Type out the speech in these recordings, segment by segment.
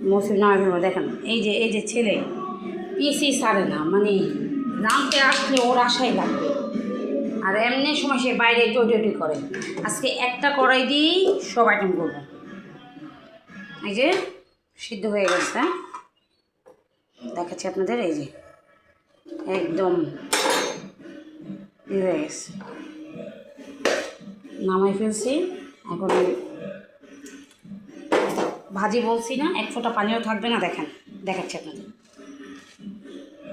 মৌসুম নামে ফেলবো। দেখেন এই যে ছেলে পিসি সারে না, মানে রামতে আসলে ওর আশাই লাগবে, আর এমনি সময় সে বাইরে টোটি করে। আজকে একটা কড়াই দিয়েই সব আইটেম করবো। এই যে সিদ্ধ হয়ে গেছে, দেখাচ্ছি আপনাদের। এই যে একদম হয়ে গেছে, নামাই ফেলছি। এখন ভাজি বলছি না, এক ফোঁটা পানিও থাকবে না। দেখেন, দেখাচ্ছি আপনাদের।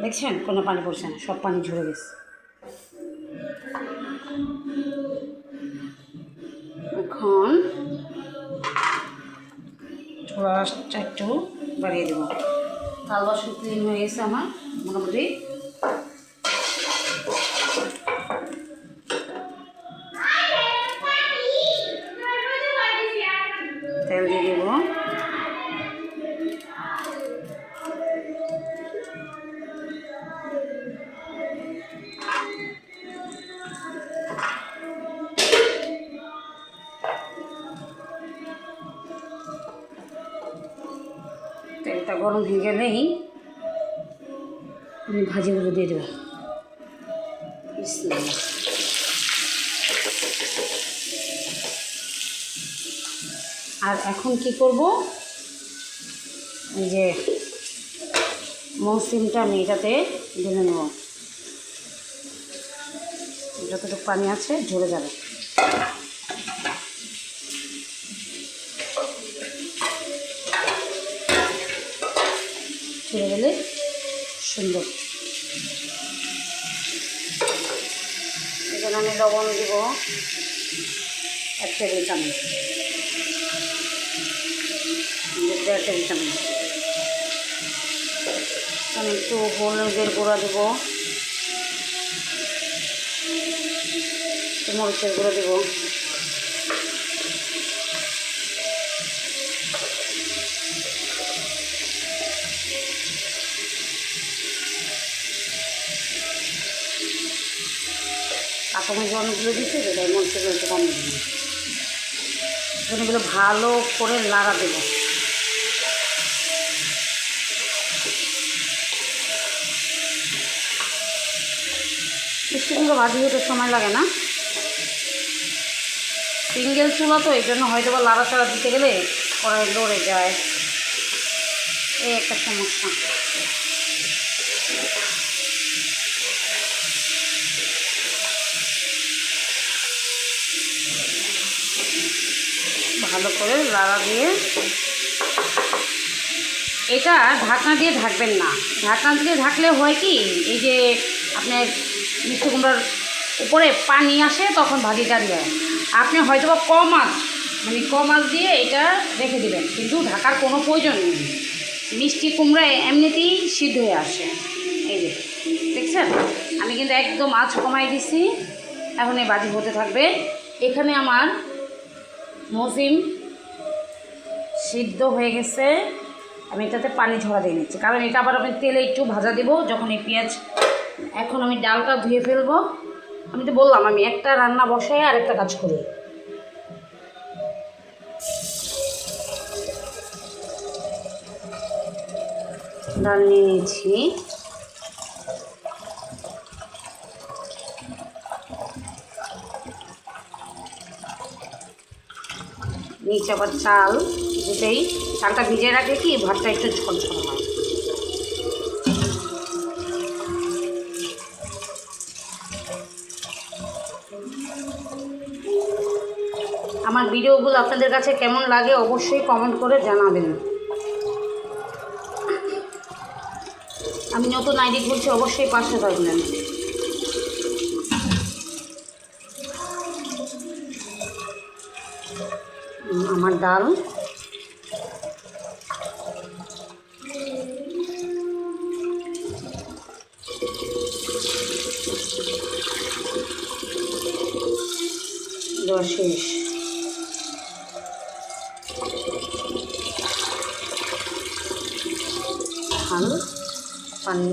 দেখছেন কোনো পানি পড়ছে না, সব পানি ঝরে গেছে। এখন ছোড়াটা একটু বাড়িয়ে দেবো। থাল বাসন ক্লিন হয়ে গেছে আমার মোটামুটি। তেল দিয়ে দেবো। তেলটা গরম হয়ে গেলেই আমি ভাজিগুলো দিয়ে দেবো। আর এখন কি করব, এই যে মৌসুমটা আমি এটাতে ঢেলে নেব। যতটুকু পানি আছে ঝরে যাবে। ঝরে গেলে সুন্দর। এখানে আমি লবণ দেব 1 টেবিল চামচ, 1.5 টেবিল চামচ। আমি একটু হলুদের গুঁড়া দেবো, একটু মরিচের গুঁড়ো দেবো, কাঁচামরিচ অনেকগুলো দিচ্ছে, তাই মরিচের গুঁড়ো একটু কম দেবো। এগুলো ভালো করে নাড়া দেবো। মিষ্টিগুলো ভাজি হতে সময় লাগে না, সিঙ্গেল চুলা তো, এই জন্য হয়তো বা লাড়াচাড়া দিতে গেলে কড়াই লড়ে যায়, এই একটা সমস্যা। ভালো করে লাড়া দিয়ে, এটা ঢাকনা দিয়ে ঢাকবেন না। ঢাকনা দিয়ে ঢাকলে হয় কি, এই যে আপনার মিষ্টি কুমড়ার উপরে পানি আসে, তখন ভাজিটা দিয়ে আপনি হয়তো বা কম আঁচ দিয়ে এটা রেখে দেবেন, কিন্তু ঢাকার কোনো প্রয়োজন নেই। মিষ্টি কুমড়া এমনিতেই সিদ্ধ হয়ে আসে। এই যে দেখছেন, আমি কিন্তু একদম আঁচ কমাই দিছি। এখন এই ভাজি হতে থাকবে। এখানে আমার মৌসুম সিদ্ধ হয়ে গেছে। আমি এটাতে পানি ঝরা দিয়ে নিচ্ছি, কারণ এটা আবার আমি তেলে একটু ভাজা দেবো যখন এই পেঁয়াজ। এখন আমি ডালটা ধুয়ে ফেলবো। আমি তো বললাম আমি একটা রান্না বসাই আর একটা কাজ করি। ডাল নিয়ে নিয়েছি, নিচে আবার চাল, দুটোই। চালটা ভিজিয়ে রাখলে কি ভাতটা একটু ঝরঝর হয়। আমার ভিডিওগুলো আপনাদের কাছে কেমন লাগে অবশ্যই কমেন্ট করে জানাবেন। আমি নতুন আইডি খুলছি, অবশ্যই পাশে থাকবেন। আমার ডাল দেওয়া শেষ। ডাল পানি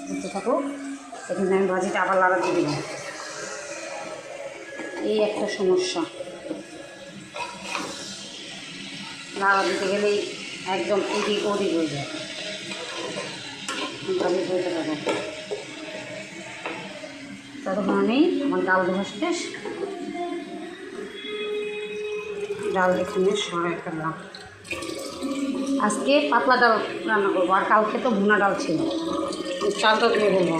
দিতে থাকো। এখানে আমি ভাজিটা আবার লাড়া দিয়ে দিলাম। এই একটা সমস্যা, লাড়া দিতে গেলেই একদম এদিক ওদিক হয়ে যায়, ভাজি হতে পারবো। ততক্ষণ আমি আমার ডাল ধোয়া শেষ, ডাল এখানে সরাই ফেললাম। আজকে পাতলা ডাল রান্না করবো, আর কালকে তো ভুনা ডাল ছিল, চালটা দিয়ে বলবো।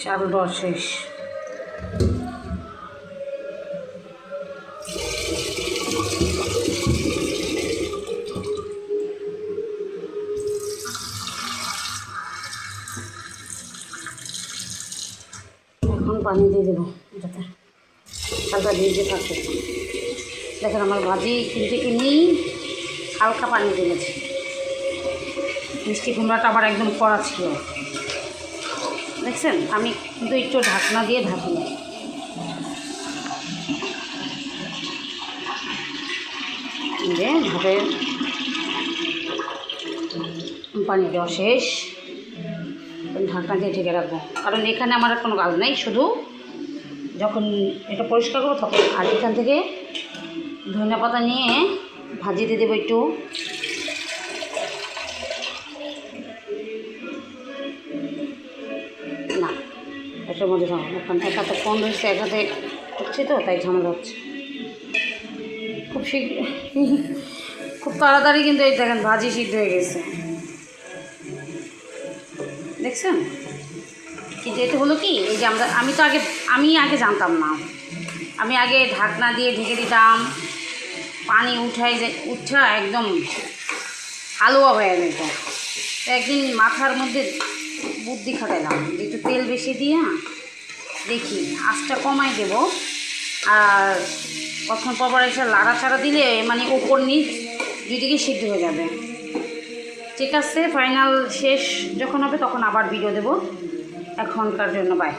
চাল দেওয়া শেষ। এখন পানি দিয়ে দেবো, এটাতে হালকা ভিজে থাকে। দেখেন আমার ভাজি কিন্তু এমনি হালকা পানি দিয়েছি, মিষ্টি কুমড়াটা আবার একদম কড়া ছিল, দেখছেন। আমি কিন্তু একটু ঢাকনা দিয়ে ঢাকি, যে ভাবে পানি দেওয়া শেষ, ঢাকনা দিয়ে ঢেকে রাখবো, কারণ এখানে আমার কোনো কাজ নেই, শুধু যখন এটা পরিষ্কার করবো তখন। আর এখান থেকে ধনিয়া পাতা নিয়ে ভাজিতে দেবো একটু, না এটার মধ্যে থাকবো, এখন এক হাতে ফোন রয়েছে, এক হাতে করছি তো তাই ঝামেলা হচ্ছে। খুব খুব তাড়াতাড়ি কিন্তু এই দেখেন ভাজি সিদ্ধ হয়ে গেছে, দেখছেন। কিন্তু এতে হলো কি, এই যে আমি আগে জানতাম না, আমি আগে ঢাকনা দিয়ে ঢেকে দিতাম, পানি উঠা একদম হালুয়া হয়ে যেত। তো একদিন মাথার মধ্যে বুদ্ধি খাটাইলাম, যে একটু তেল বেশি দিয়ে দেখি আঁচটা কমাই দেব, আর কখন পর এসে লাড়াচাড়া দিলে মানে উপর নিচ দুইদিকে সিদ্ধ হয়ে যাবে। ঠিক আছে, ফাইনাল শেষ যখন হবে তখন আবার ভিডিও দেবো। এখনকার জন্য বাই।